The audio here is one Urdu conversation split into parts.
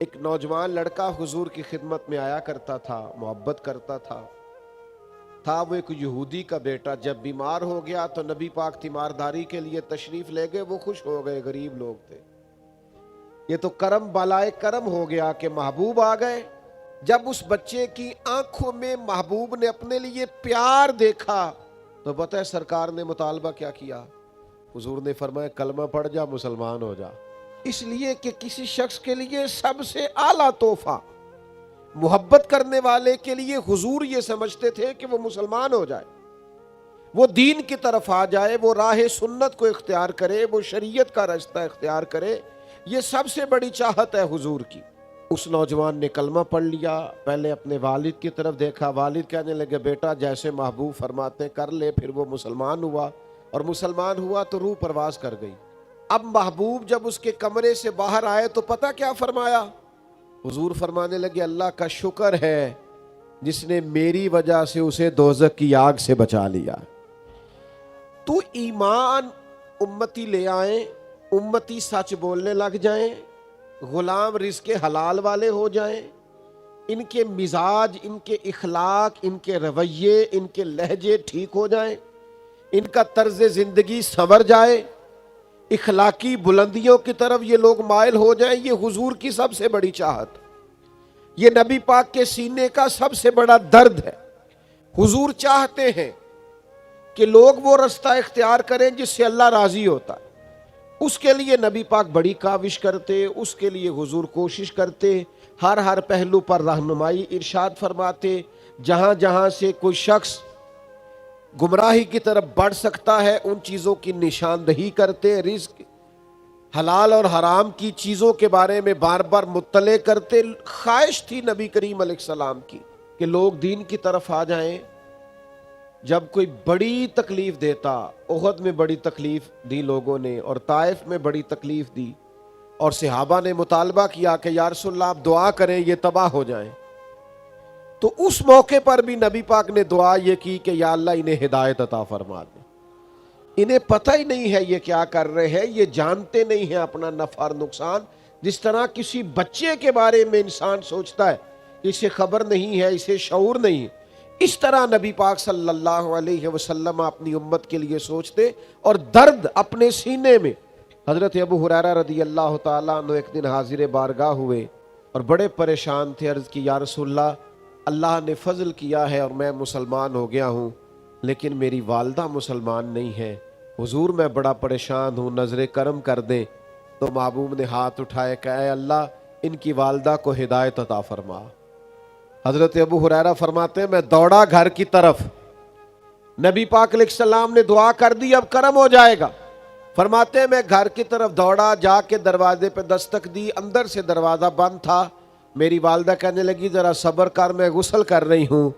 ایک نوجوان لڑکا حضور کی خدمت میں آیا کرتا تھا، محبت کرتا تھا وہ ایک یہودی کا بیٹا۔ جب بیمار ہو گیا تو نبی پاک تیمارداری کے لیے تشریف لے گئے، وہ خوش ہو گئے، غریب لوگ تھے۔ یہ تو کرم بالائے کرم ہو گیا کہ محبوب آ گئے۔ جب اس بچے کی آنکھوں میں محبوب نے اپنے لیے پیار دیکھا تو پتہ ہے سرکار نے مطالبہ کیا کیا؟ حضور نے فرمایا کلمہ پڑھ جا، مسلمان ہو جا۔ اس لیے کہ کسی شخص کے لیے سب سے اعلیٰ تحفہ محبت کرنے والے کے لیے حضور یہ سمجھتے تھے کہ وہ مسلمان ہو جائے، وہ دین کی طرف آ جائے، وہ راہ سنت کو اختیار کرے، وہ شریعت کا راستہ اختیار کرے۔ یہ سب سے بڑی چاہت ہے حضور کی۔ اس نوجوان نے کلمہ پڑھ لیا، پہلے اپنے والد کی طرف دیکھا، والد کہنے لگے بیٹا جیسے محبوب فرماتے کر لے۔ پھر وہ مسلمان ہوا، اور مسلمان ہوا تو روح پرواز کر گئی۔ اب محبوب جب اس کے کمرے سے باہر آئے تو پتہ کیا فرمایا؟ حضور فرمانے لگے اللہ کا شکر ہے جس نے میری وجہ سے اسے دوزخ کی آگ سے بچا لیا۔ تو ایمان امتی لے آئیں، امتی سچ بولنے لگ جائیں، غلام رزق حلال والے ہو جائیں، ان کے مزاج، ان کے اخلاق، ان کے رویے، ان کے لہجے ٹھیک ہو جائیں، ان کا طرز زندگی سنور جائے، اخلاقی بلندیوں کی طرف یہ لوگ مائل ہو جائیں۔ یہ حضور کی سب سے بڑی چاہت، یہ نبی پاک کے سینے کا سب سے بڑا درد ہے۔ حضور چاہتے ہیں کہ لوگ وہ رستہ اختیار کریں جس سے اللہ راضی ہوتا ہے۔ اس کے لیے نبی پاک بڑی کاوش کرتے، اس کے لیے حضور کوشش کرتے، ہر پہلو پر رہنمائی ارشاد فرماتے۔ جہاں جہاں سے کوئی شخص گمراہی کی طرف بڑھ سکتا ہے ان چیزوں کی نشاندہی کرتے، رزق حلال اور حرام کی چیزوں کے بارے میں بار بار مطلع کرتے۔ خواہش تھی نبی کریم علیہ السلام کی کہ لوگ دین کی طرف آ جائیں۔ جب کوئی بڑی تکلیف دیتا، احد میں بڑی تکلیف دی لوگوں نے، اور طائف میں بڑی تکلیف دی، اور صحابہ نے مطالبہ کیا کہ یا رسول اللہ آپ دعا کریں یہ تباہ ہو جائیں، تو اس موقع پر بھی نبی پاک نے دعا یہ کی کہ یا اللہ انہیں ہدایت عطا فرما دے۔ انہیں پتہ ہی نہیں ہے یہ کیا کر رہے ہیں، یہ جانتے نہیں ہیں اپنا نفع اور نقصان۔ جس طرح کسی بچے کے بارے میں انسان سوچتا ہے اسے خبر نہیں ہے، اسے شعور نہیں، اس طرح نبی پاک صلی اللہ علیہ وسلم اپنی امت کے لیے سوچتے، اور درد اپنے سینے میں۔ حضرت ابو ہریرہ رضی اللہ تعالیٰ عنہ ایک دن حاضر بارگاہ ہوئے اور بڑے پریشان تھے۔ عرض کی یا رسول اللہ نے فضل کیا ہے اور میں مسلمان ہو گیا ہوں، لیکن میری والدہ مسلمان نہیں ہے، حضور میں بڑا پریشان ہوں، نظر کرم کر دیں۔ تو محبوب نے ہاتھ اٹھائے کہ اے اللہ ان کی والدہ کو ہدایت عطا فرما۔ حضرت ابو ہریرہ فرماتے ہیں میں دوڑا گھر کی طرف، نبی پاک علیہ السلام نے دعا کر دی اب کرم ہو جائے گا۔ فرماتے ہیں میں گھر کی طرف دوڑا، جا کے دروازے پہ دستک دی، اندر سے دروازہ بند تھا۔ میری والدہ کہنے لگی ذرا صبر کر میں غسل کر رہی ہوں۔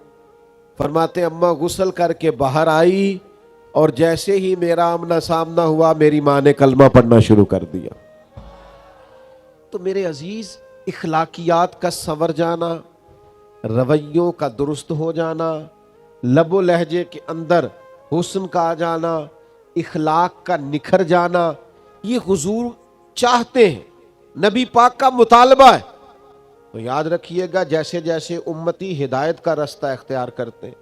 فرماتے ہیں اماں غسل کر کے باہر آئی، اور جیسے ہی میرا آمنا سامنا ہوا میری ماں نے کلمہ پڑھنا شروع کر دیا۔ تو میرے عزیز، اخلاقیات کا سنور جانا، رویوں کا درست ہو جانا، لب و لہجے کے اندر حسن کا آ جانا، اخلاق کا نکھر جانا، یہ حضور چاہتے ہیں، نبی پاک کا مطالبہ ہے۔ تو یاد رکھیے گا جیسے جیسے امتی ہدایت کا راستہ اختیار کرتے ہیں،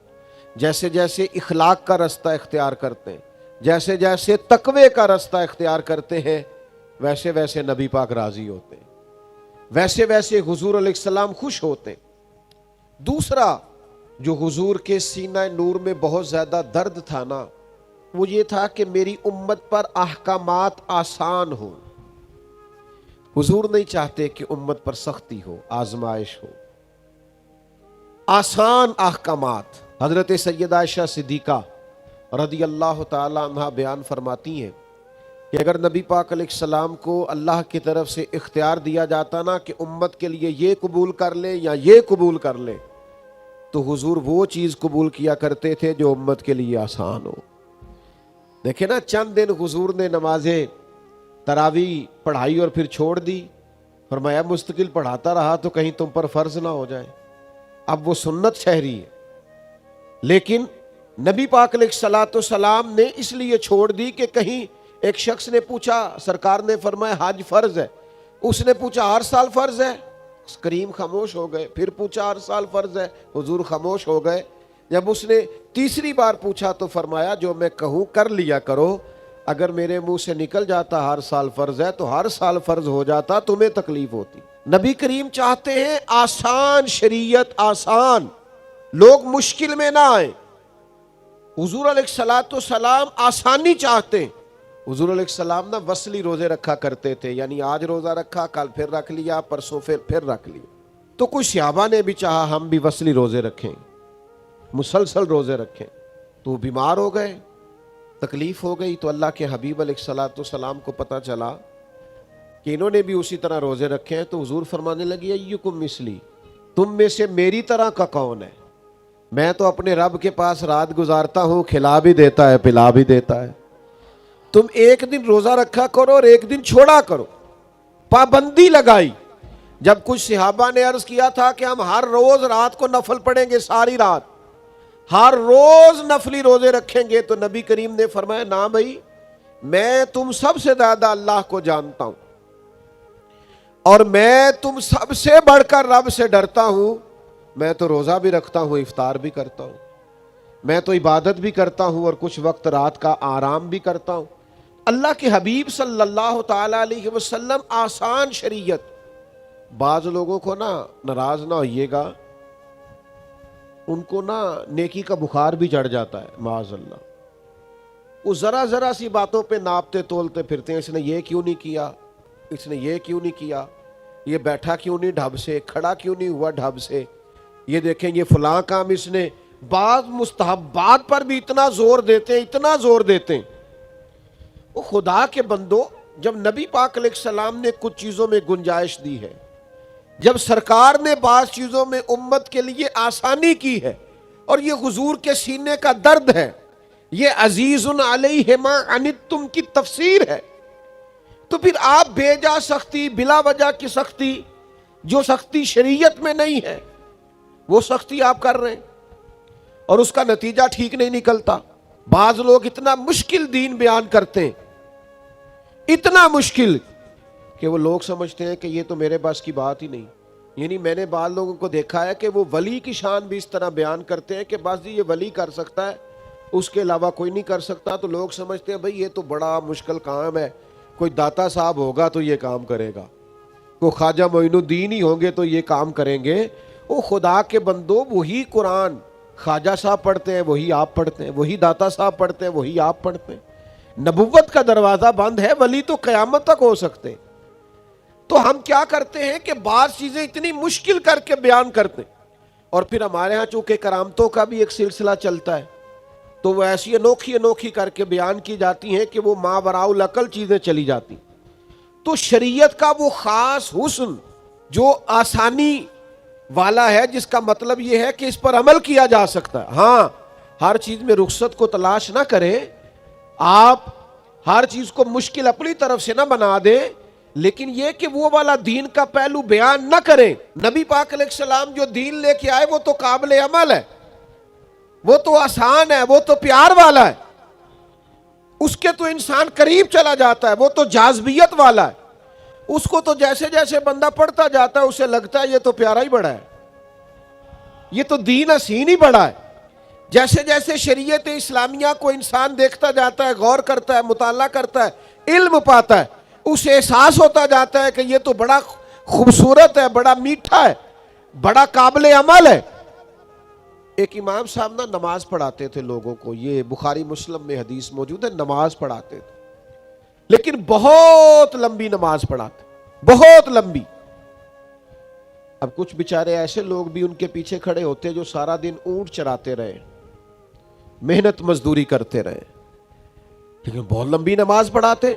جیسے جیسے اخلاق کا راستہ اختیار کرتے ہیں، جیسے جیسے تقوی کا راستہ اختیار کرتے ہیں، ویسے ویسے نبی پاک راضی ہوتے ہیں، ویسے ویسے حضور علیہ السلام خوش ہوتے ہیں۔ دوسرا جو حضور کے سینہ نور میں بہت زیادہ درد تھا نا، وہ یہ تھا کہ میری امت پر احکامات آسان ہوں۔ حضور نہیں چاہتے کہ امت پر سختی ہو، آزمائش ہو، آسان احکامات۔ حضرت سیدہ عائشہ صدیقہ رضی اللہ تعالی عنہا بیان فرماتی ہیں کہ اگر نبی پاک علیہ السلام کو اللہ کی طرف سے اختیار دیا جاتا نا کہ امت کے لیے یہ قبول کر لے یا یہ قبول کر لے، تو حضور وہ چیز قبول کیا کرتے تھے جو امت کے لیے آسان ہو۔ دیکھیں نا چند دن حضور نے نماز تراویح پڑھائی اور پھر چھوڑ دی، فرمایا مستقل پڑھاتا رہا تو کہیں تم پر فرض نہ ہو جائے۔ اب وہ سنت شہری ہے، لیکن نبی پاک علیہ الصلوۃ والسلام نے اس لیے چھوڑ دی کہ کہیں ایک شخص نے پوچھا، سرکار نے فرمایا حج فرض ہے، اس نے پوچھا ہر سال فرض ہے؟ کریم خاموش ہو گئے. پھر پوچھا ہر سال فرض ہے, حضور خاموش ہو گئے. جب اس نے تیسری بار پوچھا تو فرمایا جو میں کہوں کر لیا کرو, اگر میرے منہ سے نکل جاتا ہر سال فرض ہے تو ہر سال فرض ہو جاتا, تمہیں تکلیف ہوتی. نبی کریم چاہتے ہیں آسان شریعت, آسان, لوگ مشکل میں نہ آئیں. حضور علیہ الصلوۃ والسلام آسانی چاہتے ہیں. حضور علیہ السلام نا وصلی روزے رکھا کرتے تھے, یعنی آج روزہ رکھا, کل پھر رکھ لیا, پرسوں پھر رکھ لیا. تو کچھ صحابہ نے بھی چاہا ہم بھی وصلی روزے رکھیں, مسلسل روزے رکھیں. تو بیمار ہو گئے, تکلیف ہو گئی. تو اللہ کے حبیب علیہ الصلوۃ والسلام کو پتہ چلا کہ انہوں نے بھی اسی طرح روزے رکھے ہیں. تو حضور فرمانے لگے ایکم مثلی, تم میں سے میری طرح کا کون ہے؟ میں تو اپنے رب کے پاس رات گزارتا ہوں, کھلا بھی دیتا ہے پلا بھی دیتا ہے. تم ایک دن روزہ رکھا کرو اور ایک دن چھوڑا کرو, پابندی لگائی. جب کچھ صحابہ نے عرض کیا تھا کہ ہم ہر روز رات کو نفل پڑھیں گے, ساری رات ہر روز نفلی روزے رکھیں گے, تو نبی کریم نے فرمایا نا بھائی, میں تم سب سے زیادہ اللہ کو جانتا ہوں اور میں تم سب سے بڑھ کر رب سے ڈرتا ہوں. میں تو روزہ بھی رکھتا ہوں, افطار بھی کرتا ہوں, میں تو عبادت بھی کرتا ہوں اور کچھ وقت رات کا آرام بھی کرتا ہوں. اللہ کے حبیب صلی اللہ تعالی علیہ وسلم آسان شریعت. بعض لوگوں کو نا ناراض نہ ہوئیے گا, ان کو نا نیکی کا بخار بھی چڑھ جاتا ہے معاذ اللہ. وہ ذرا ذرا سی باتوں پہ ناپتے تولتے پھرتے ہیں, اس نے یہ کیوں نہیں کیا, اس نے یہ کیوں نہیں کیا, یہ بیٹھا کیوں نہیں ڈھب سے, کھڑا کیوں نہیں ہوا ڈھب سے, یہ دیکھیں یہ فلاں کام اس نے. بعض مستحبات پر بھی اتنا زور دیتے ہیں, اتنا زور دیتے ہیں. وہ خدا کے بندو, جب نبی پاک علیہ السلام نے کچھ چیزوں میں گنجائش دی ہے, جب سرکار نے بعض چیزوں میں امت کے لیے آسانی کی ہے, اور یہ حضور کے سینے کا درد ہے, یہ عزیز علیہ ما عنتم کی تفسیر ہے, تو پھر آپ بے جا سختی, بلا وجہ کی سختی, جو سختی شریعت میں نہیں ہے وہ سختی آپ کر رہے ہیں اور اس کا نتیجہ ٹھیک نہیں نکلتا. بعض لوگ اتنا مشکل دین بیان کرتے ہیں, اتنا مشکل کہ وہ لوگ سمجھتے ہیں کہ یہ تو میرے بس کی بات ہی نہیں. یعنی میں نے بعض لوگوں کو دیکھا ہے کہ وہ ولی کی شان بھی اس طرح بیان کرتے ہیں کہ بس جی یہ ولی کر سکتا ہے, اس کے علاوہ کوئی نہیں کر سکتا. تو لوگ سمجھتے ہیں بھئی یہ تو بڑا مشکل کام ہے, کوئی داتا صاحب ہوگا تو یہ کام کرے گا, کوئی خواجہ معین الدین ہی ہوں گے تو یہ کام کریں گے. وہ خدا کے بندو, وہی قرآن خواجہ صاحب پڑھتے ہیں, وہی آپ پڑھتے ہیں, وہی داتا صاحب پڑھتے ہیں, وہی آپ پڑھتے ہیں. نبوت کا دروازہ بند ہے, ولی تو قیامت تک ہو سکتے. تو ہم کیا کرتے ہیں کہ بعض چیزیں اتنی مشکل کر کے بیان کرتے ہیں, اور پھر ہمارے ہاں چونکہ کرامتوں کا بھی ایک سلسلہ چلتا ہے, تو وہ ایسی انوکھی انوکھی کر کے بیان کی جاتی ہیں کہ وہ ماوراء العقل چیزیں چلی جاتی. تو شریعت کا وہ خاص حسن جو آسانی والا ہے, جس کا مطلب یہ ہے کہ اس پر عمل کیا جا سکتا ہے. ہاں, ہر چیز میں رخصت کو تلاش نہ کریں, آپ ہر چیز کو مشکل اپنی طرف سے نہ بنا دیں, لیکن یہ کہ وہ والا دین کا پہلو بیان نہ کریں. نبی پاک علیہ السلام جو دین لے کے آئے وہ تو قابل عمل ہے, وہ تو آسان ہے, وہ تو پیار والا ہے, اس کے تو انسان قریب چلا جاتا ہے, وہ تو جاذبیت والا ہے. اس کو تو جیسے جیسے بندہ پڑھتا جاتا ہے اسے لگتا ہے یہ تو پیارا ہی بڑا ہے, یہ تو دین حسین ہی بڑا ہے. جیسے جیسے شریعت اسلامیہ کو انسان دیکھتا جاتا ہے, غور کرتا ہے, مطالعہ کرتا ہے, علم پاتا ہے, اسے احساس ہوتا جاتا ہے کہ یہ تو بڑا خوبصورت ہے, بڑا میٹھا ہے, بڑا قابل عمل ہے. ایک امام صاحب نا نماز پڑھاتے تھے لوگوں کو, یہ بخاری مسلم میں حدیث موجود ہے, نماز پڑھاتے تھے, لیکن بہت لمبی نماز پڑھاتے, بہت لمبی. اب کچھ بیچارے ایسے لوگ بھی ان کے پیچھے کھڑے ہوتے جو سارا دن اونٹ چراتے رہے, محنت مزدوری کرتے رہے, لیکن بہت لمبی نماز پڑھاتے.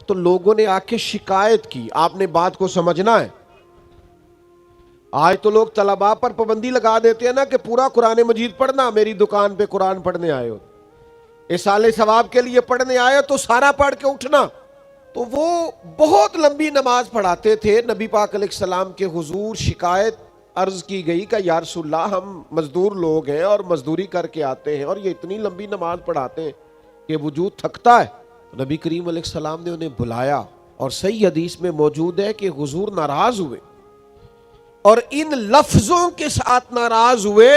تو لوگوں نے آ کے شکایت کی. آپ نے بات کو سمجھنا ہے. آج تو لوگ طلباء پر پابندی لگا دیتے ہیں نا کہ پورا قرآن مجید پڑھنا, میری دکان پہ قرآن پڑھنے آئے ہو, اصالہ ثواب کے لیے پڑھنے آئے تو سارا پڑھ کے اٹھنا. تو وہ بہت لمبی نماز پڑھاتے تھے. نبی پاک علیہ السلام کے حضور شکایت عرض کی گئی کہ یا رسول اللہ, ہم مزدور لوگ ہیں اور مزدوری کر کے آتے ہیں, اور یہ اتنی لمبی نماز پڑھاتے ہیں کہ وجود تھکتا ہے. نبی کریم علیہ السلام نے انہیں بلایا اور صحیح حدیث میں موجود ہے کہ حضور ناراض ہوئے اور ان لفظوں کے ساتھ ناراض ہوئے،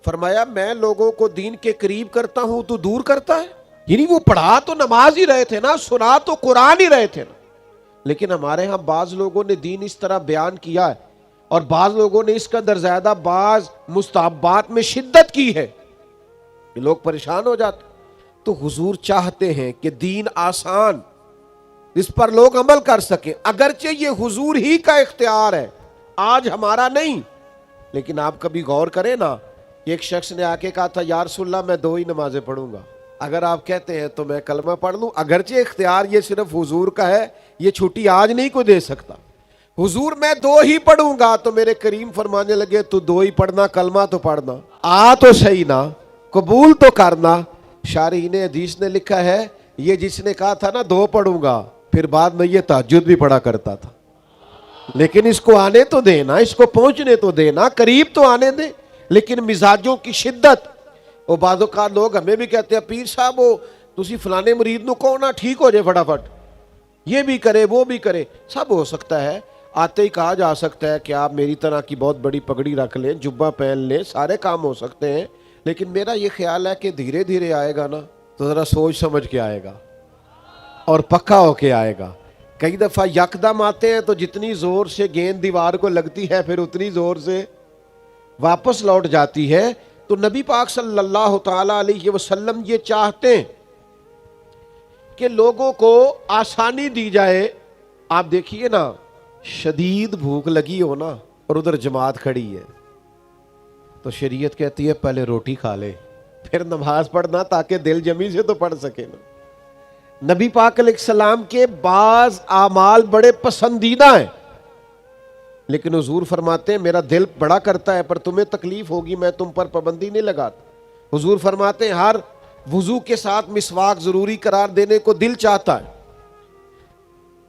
فرمایا میں لوگوں کو دین کے قریب کرتا ہوں تو دور کرتا ہے. یعنی وہ پڑھا تو نماز ہی رہے تھے نا، سنا تو قرآن ہی رہے تھے نا، لیکن ہمارے ہاں بعض لوگوں نے دین اس طرح بیان کیا ہے اور بعض لوگوں نے اس کا در زیادہ بعض مستحبات میں شدت کی ہے کہ لوگ پریشان ہو جاتے. تو حضور چاہتے ہیں کہ دین آسان، اس پر لوگ عمل کر سکیں، اگرچہ یہ حضور ہی کا اختیار ہے، آج ہمارا نہیں. لیکن آپ کبھی غور کریں نا، ایک شخص نے آ کے کہا تھا یا رسول اللہ میں 2 ہی نمازیں پڑھوں گا، اگر آپ کہتے ہیں تو میں کلمہ پڑھ لوں، اگرچہ اختیار یہ صرف حضور کا ہے، یہ چھٹی آج نہیں کوئی دے سکتا. حضور میں 2 ہی پڑھوں گا، تو میرے کریم فرمانے لگے تو 2 ہی پڑھنا، کلمہ تو پڑھنا، آ تو صحیح نا، قبول تو کرنا. شارحین حدیث نے لکھا ہے یہ جس نے کہا تھا نا 2 پڑھوں گا، پھر بعد میں یہ تہجد بھی پڑھا کرتا تھا. لیکن اس کو آنے تو دینا، اس کو پہنچنے تو دینا، قریب تو آنے دے. لیکن مزاجوں کی شدت، وہ بعض اوقات لوگ ہمیں بھی کہتے ہیں پیر صاحب وہ تسی فلانے مرید نو کہو نا ٹھیک ہو جائے فٹافٹ، یہ بھی کرے وہ بھی کرے. سب ہو سکتا ہے، آتے ہی کہا جا سکتا ہے کہ آپ میری طرح کی بہت بڑی پگڑی رکھ لیں، جبہ پہن لیں، سارے کام ہو سکتے ہیں. لیکن میرا یہ خیال ہے کہ دھیرے دھیرے آئے گا نا تو ذرا سوچ سمجھ کے آئے گا اور پکا ہو کے آئے گا. کئی دفعہ یکدم آتے ہیں تو جتنی زور سے گیند دیوار کو لگتی ہے پھر اتنی زور سے واپس لوٹ جاتی ہے. تو نبی پاک صلی اللہ تعالی علیہ وسلم یہ چاہتے ہیں کہ لوگوں کو آسانی دی جائے. آپ دیکھیے نا، شدید بھوک لگی ہو نا اور ادھر جماعت کھڑی ہے تو شریعت کہتی ہے پہلے روٹی کھا لے پھر نماز پڑھنا، تاکہ دل جمی سے تو پڑھ سکے نا. نبی پاک علیہ السلام کے بعض اعمال بڑے پسندیدہ ہیں، لیکن حضور فرماتے ہیں میرا دل بڑا کرتا ہے پر تمہیں تکلیف ہوگی، میں تم پر پابندی نہیں لگاتا. حضور فرماتے ہیں ہر وضو کے ساتھ مسواک ضروری قرار دینے کو دل چاہتا ہے.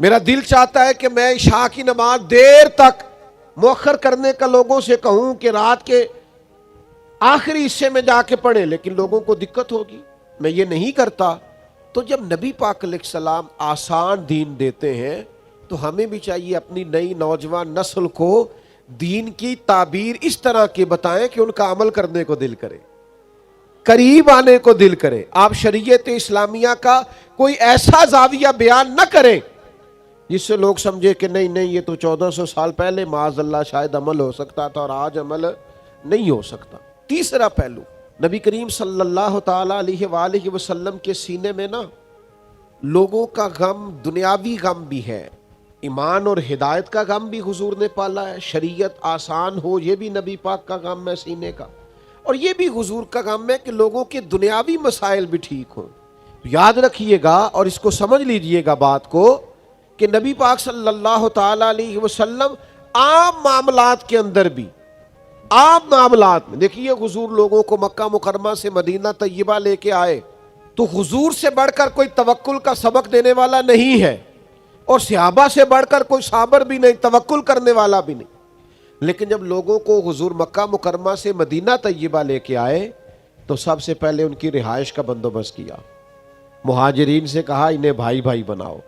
میرا دل چاہتا ہے کہ میں عشاء کی نماز دیر تک مؤخر کرنے کا لوگوں سے کہوں کہ رات کے آخری حصے میں جا کے پڑھیں، لیکن لوگوں کو دقت ہوگی، میں یہ نہیں کرتا. تو جب نبی پاک علیہ السلام آسان دین دیتے ہیں تو ہمیں بھی چاہیے اپنی نئی نوجوان نسل کو دین کی تعبیر اس طرح کے بتائیں کہ ان کا عمل کرنے کو دل کرے، قریب آنے کو دل کرے. آپ شریعت اسلامیہ کا کوئی ایسا زاویہ بیان نہ کریں جس سے لوگ سمجھے کہ نہیں یہ تو 1400 سال پہلے معاذ اللہ شاید عمل ہو سکتا تھا اور آج عمل نہیں ہو سکتا. تیسرا پہلو، نبی کریم صلی اللہ تعالی علیہ وآلہ وسلم کے سینے میں نا لوگوں کا غم، دنیاوی غم بھی ہے، ایمان اور ہدایت کا غم بھی حضور نے پالا ہے، شریعت آسان ہو یہ بھی نبی پاک کا غم ہے سینے کا، اور یہ بھی حضور کا غم ہے کہ لوگوں کے دنیاوی مسائل بھی ٹھیک ہوں. یاد رکھیے گا اور اس کو سمجھ لیجئے گا بات کو کہ نبی پاک صلی اللہ تعالی علیہ وسلم عام معاملات کے اندر بھی، عام معاملات میں دیکھیے حضور لوگوں کو مکہ مکرمہ سے مدینہ طیبہ لے کے آئے تو حضور سے بڑھ کر کوئی توکل کا سبق دینے والا نہیں ہے اور صحابہ سے بڑھ کر کوئی صابر بھی نہیں، توکل کرنے والا بھی نہیں. لیکن جب لوگوں کو حضور مکہ مکرمہ سے مدینہ طیبہ لے کے آئے تو سب سے پہلے ان کی رہائش کا بندوبست کیا. مہاجرین سے کہا انہیں بھائی بھائی بناؤ،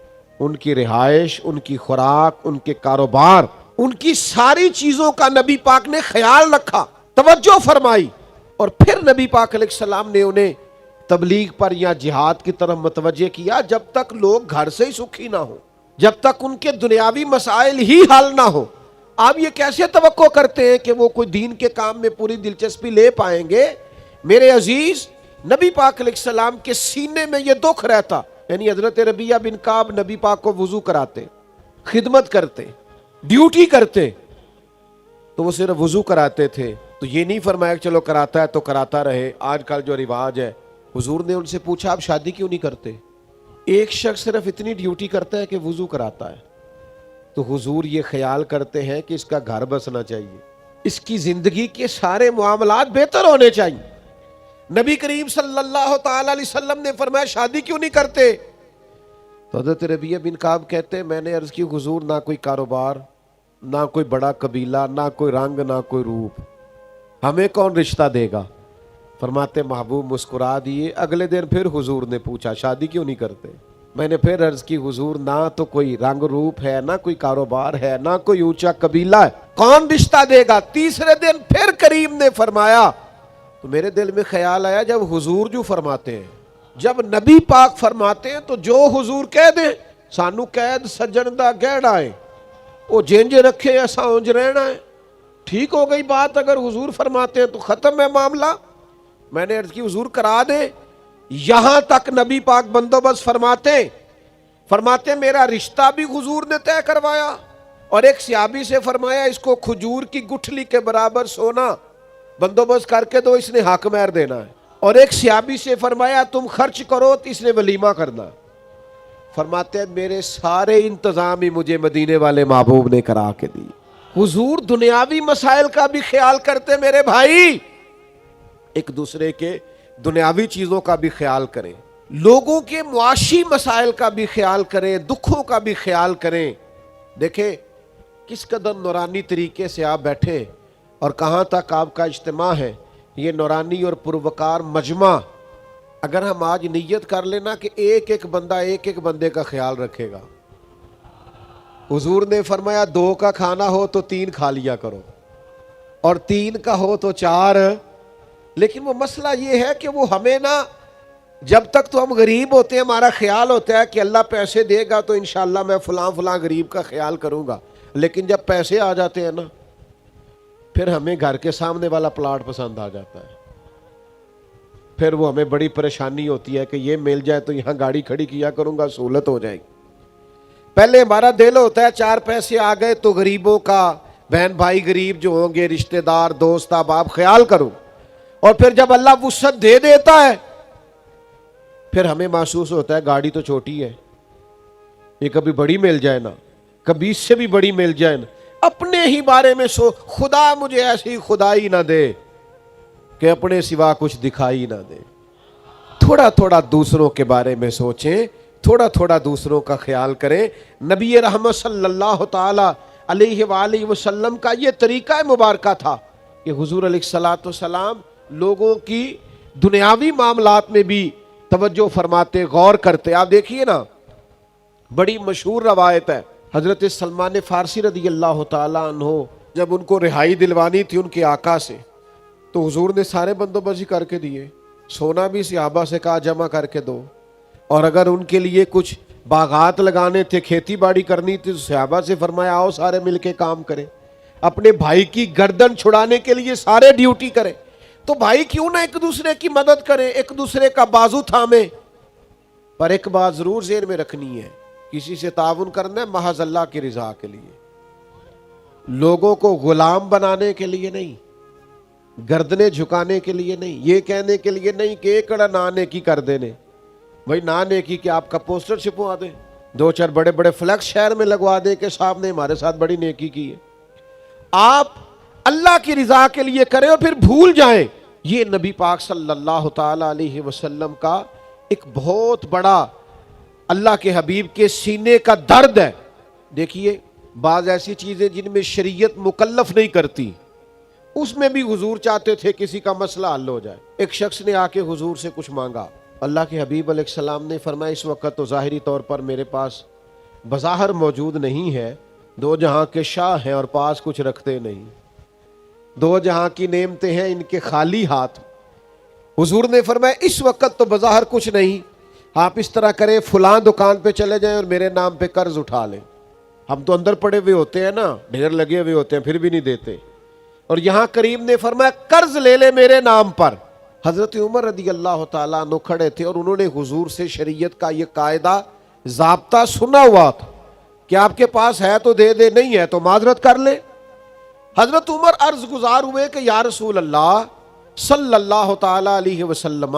ان کی رہائش، ان کی خوراک، ان کے کاروبار، ان کی ساری چیزوں کا نبی پاک نے خیال رکھا، توجہ فرمائی. اور پھر نبی پاک علیہ السلام نے انہیں تبلیغ پر یا جہاد کی طرف متوجہ کیا جب تک لوگ گھر سے ہی سکھی نہ ہو، جب تک ان کے دنیاوی مسائل ہی حل نہ ہو. آپ یہ کیسے توقع کرتے ہیں کہ وہ کوئی دین کے کام میں پوری دلچسپی لے پائیں گے؟ میرے عزیز، نبی پاک علیہ السلام کے سینے میں یہ دکھ رہتا. یعنی حضرت ربیعہ بن کعب نبی پاک کو وضو کراتے، خدمت کرتے، ڈیوٹی کرتے، تو وہ صرف وضو کراتے تھے. تو یہ نہیں فرمایا کہ چلو کراتا ہے تو کراتا رہے، آج کل جو رواج ہے. حضور نے ان سے پوچھا آپ شادی کیوں نہیں کرتے؟ ایک شخص صرف اتنی ڈیوٹی کرتا ہے کہ وضو کراتا ہے. تو حضور یہ خیال کرتے ہیں کہ اس کا گھر بسنا چاہیے، اس کی زندگی کے سارے معاملات بہتر ہونے چاہیے. نبی کریم صلی اللہ تعالی علیہ وسلم نے فرمایا شادی کیوں نہیں کرتے؟ تو حضرت ربیعہ بن کعب کہتے میں نے عرض کی حضور نہ کوئی کاروبار، نہ کوئی بڑا قبیلہ، نہ کوئی رنگ، نہ کوئی روپ، ہمیں کون رشتہ دے گا؟ فرماتے محبوب مسکرا دیے. اگلے دن پھر حضور نے پوچھا شادی کیوں نہیں کرتے؟ میں نے پھر عرض کی حضور نہ تو کوئی رنگ روپ ہے، نہ کوئی کاروبار ہے، نہ کوئی اونچا قبیلہ ہے، کون رشتہ دے گا؟ تیسرے دن پھر کریم نے فرمایا، تو میرے دل میں خیال آیا جب حضور جو فرماتے ہیں، جب نبی پاک فرماتے ہیں تو جو حضور کہہ دیں سانو قید سجن دا گہڑا ہے، وہ جنج رکھے ایسا اونج رہنا ہے، ٹھیک ہو گئی بات۔ اگر حضور فرماتے ہیں تو ختم ہے معاملہ۔ میں نے عرض کی حضور کرا دیں، یہاں تک نبی پاک بندوبست فرماتے میرا رشتہ بھی حضور نے طے کروایا، اور ایک صحابی سے فرمایا اس کو کھجور کی گٹھلی کے برابر سونا بندوبست کر کے دو، اس نے حق مہر دینا ہے، اور ایک صحابی سے فرمایا تم خرچ کرو تو اس نے ولیمہ کرنا۔ فرماتے ہیں میرے سارے انتظام ہی مجھے مدینے والے محبوب نے کرا کے دی۔ حضور دنیاوی مسائل کا بھی خیال کرتے میرے بھائی، ایک دوسرے کے دنیاوی چیزوں کا بھی خیال کریں، لوگوں کے معاشی مسائل کا بھی خیال کریں، دکھوں کا بھی خیال کریں۔ دیکھیں کس قدر نورانی طریقے سے آپ بیٹھے اور کہاں تک آپ کا اجتماع ہے۔ یہ نورانی اور پروکار مجمع، اگر ہم آج نیت کر لینا کہ ایک ایک بندہ ایک ایک بندے کا خیال رکھے گا۔ حضور نے فرمایا 2 کا کھانا ہو تو 3 کھا لیا کرو، اور 3 کا ہو تو 4۔ لیکن وہ مسئلہ یہ ہے کہ وہ ہمیں نا، جب تک تو ہم غریب ہوتے ہیں ہمارا خیال ہوتا ہے کہ اللہ پیسے دے گا تو انشاءاللہ میں فلاں فلاں غریب کا خیال کروں گا، لیکن جب پیسے آ جاتے ہیں نا پھر ہمیں گھر کے سامنے والا پلاٹ پسند آ جاتا ہے، پھر وہ ہمیں بڑی پریشانی ہوتی ہے کہ یہ مل جائے تو یہاں گاڑی کھڑی کیا کروں گا، سہولت ہو جائے گی۔ پہلے ہمارا دل ہوتا ہے 4 پیسے آ گئے تو غریبوں کا، بہن بھائی غریب جو ہوں گے، رشتہ دار دوست احباب خیال کروں، اور پھر جب اللہ وسعت دے دیتا ہے پھر ہمیں محسوس ہوتا ہے گاڑی تو چھوٹی ہے، یہ کبھی بڑی مل جائے نا، کبھی اس سے بھی بڑی مل جائے نا۔ اپنے ہی بارے میں خدا مجھے ایسی خدائی نہ دے کہ اپنے سوا کچھ دکھائی نہ دے۔ تھوڑا تھوڑا دوسروں کے بارے میں سوچیں، تھوڑا تھوڑا دوسروں کا خیال کریں۔ نبی رحمت صلی اللہ تعالی علیہ وآلہ وسلم کا یہ طریقہ مبارکہ تھا کہ حضور علیہ الصلوۃ والسلام لوگوں کی دنیاوی معاملات میں بھی توجہ فرماتے، غور کرتے۔ آپ دیکھیے نا، بڑی مشہور روایت ہے، حضرت سلمان فارسی رضی اللہ تعالیٰ عنہ جب ان کو رہائی دلوانی تھی ان کے آقا سے، تو حضور نے سارے بندوبست کر کے دیے، سونا بھی صحابہ سے کہا جمع کر کے دو، اور اگر ان کے لیے کچھ باغات لگانے تھے، کھیتی باڑی کرنی تھی، تو صحابہ سے فرمایا آؤ سارے مل کے کام کریں۔ اپنے بھائی کی گردن چھڑانے کے لیے سارے ڈیوٹی کریں، تو بھائی کیوں نہ ایک دوسرے کی مدد کریں، ایک دوسرے کا بازو تھامیں۔ پر ایک بات ضرور ذہن میں رکھنی ہے، کسی سے تعاون کرنا ہے محض اللہ کی رضا کے لیے، لوگوں کو غلام بنانے کے لیے نہیں، گردنیں جھکانے کے لیے نہیں، یہ کہنے کے لیے نہیں کہ ایکڑا نہ نیکی کر دینے۔ بھائی نہ نیکی کہ آپ کا پوسٹر چھپوا دیں، 2-4 بڑے بڑے فلیکس شہر میں لگوا دیں کہ صاحب نے ہمارے ساتھ بڑی نیکی کی ہے۔ آپ اللہ کی رضا کے لیے کریں اور پھر بھول جائیں۔ یہ نبی پاک صلی اللہ تعالی علیہ وسلم کا ایک بہت بڑا اللہ کے حبیب کے سینے کا درد ہے۔ دیکھیے بعض ایسی چیزیں جن میں شریعت مکلف نہیں کرتی، اس میں بھی حضور چاہتے تھے کسی کا مسئلہ حل ہو جائے۔ ایک شخص نے آ کے حضور سے کچھ مانگا، اللہ کے حبیب علیہ السلام نے فرمایا اس وقت تو ظاہری طور پر میرے پاس بظاہر موجود نہیں ہے، 2 جہاں کے شاہ ہیں اور پاس کچھ رکھتے نہیں، 2 جہاں کی نعمتیں ہیں ان کے خالی ہاتھ۔ حضور نے فرمایا اس وقت تو بظاہر کچھ نہیں، آپ اس طرح کریں فلاں دکان پہ چلے جائیں اور میرے نام پہ قرض اٹھا لیں۔ ہم تو اندر پڑے ہوئے ہوتے ہیں نا، ڈھیر لگے ہوئے ہوتے ہیں پھر بھی نہیں دیتے، اور یہاں کریم نے فرمایا قرض لے لے میرے نام پر۔ حضرت عمر رضی اللہ تعالیٰ عنہ کھڑے تھے اور انہوں نے حضور سے شریعت کا یہ قاعدہ ضابطہ سنا ہوا تھا کہ آپ کے پاس ہے تو دے دے، نہیں ہے تو معذرت کر لے۔ حضرت عمر عرض گزار ہوئے کہ یا رسول اللہ صلی اللہ تعالی علیہ وسلم،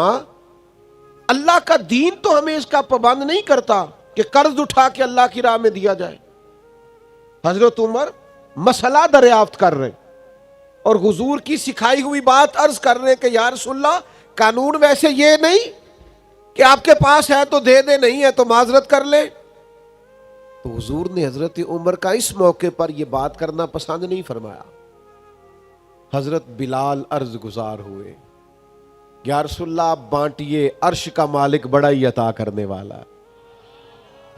اللہ کا دین تو ہمیں اس کا پابند نہیں کرتا کہ قرض اٹھا کے اللہ کی راہ میں دیا جائے۔ حضرت عمر مسئلہ دریافت کر رہے اور حضور کی سکھائی ہوئی بات عرض کر رہے کہ یا رسول اللہ قانون ویسے یہ نہیں کہ آپ کے پاس ہے تو دے دے، نہیں ہے تو معذرت کر لے۔ تو حضور نے حضرت عمر کا اس موقع پر یہ بات کرنا پسند نہیں فرمایا۔ حضرت بلال عرض گزار ہوئے یا رسول اللہ آپ بانٹیے، عرش کا مالک بڑا ہی عطا کرنے والا ہے۔